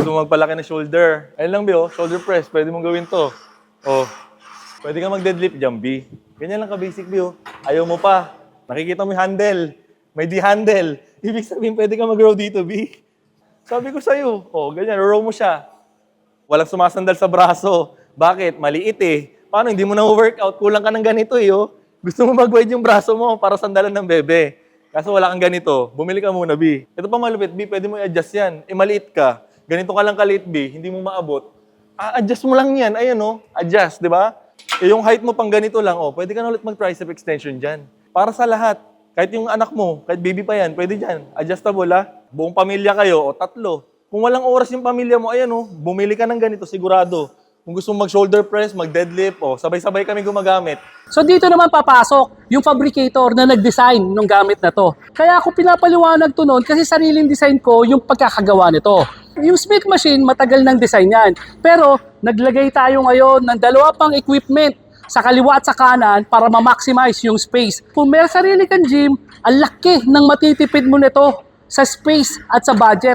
Gusto mo magpalaki ng shoulder. Ayun lang, B, oh. Shoulder press. Pwede mong gawin to. Oh. Pwede ka mag-deadlift dyan, B. Ganyan lang ka-basic, B, oh. Ayaw mo pa. Nakikita mo yung handle. May D-handle. Ibig sabihin, pwede ka mag-row dito, B. Sabi ko sa'yo. Oh, ganyan. Row mo siya. Walang sumasandal sa braso. Bakit? Maliit eh. Paano? Hindi mo na workout. Kulang ka ng ganito eh, oh. Gusto mo mag-wide yung braso mo para sandalan ng bebe. Kaso wala kang ganito. Bumili ka muna, B. Ito pa malupit, B. Pwede mo i-adjust yan. Eh, maliit ka. Ganito ka lang kaliit, B. Hindi mo maabot. Adjust mo lang yan. Ayan, oh. Adjust, di ba? Eh, yung height mo pang ganito lang, oh. Pwede ka na ulit mag-tricep extension dyan. Para sa lahat. Kahit yung anak mo, kahit baby pa yan, pwede dyan. Adjustable, ha? Buong pamilya kayo, o 3. Kung walang oras yung pamilya mo, ayan, oh. Bumili ka ng ganito, sigurado. Kung gusto mong mag-shoulder press, mag-deadlift, oh. Sabay-sabay kami gumagamit. So dito naman papasok yung fabricator na nag-design ng gamit na to. Kaya ako pinapaliwanag to noon kasi sariling design ko yung pagkakagawa nito. Yung Smith machine, matagal ng design yan. Pero naglagay tayo ngayon ng 2 pang equipment sa kaliwa at sa kanan para ma-maximize yung space. Kung may sarili kang gym, ang laki ng matitipid mo nito sa space at sa budget.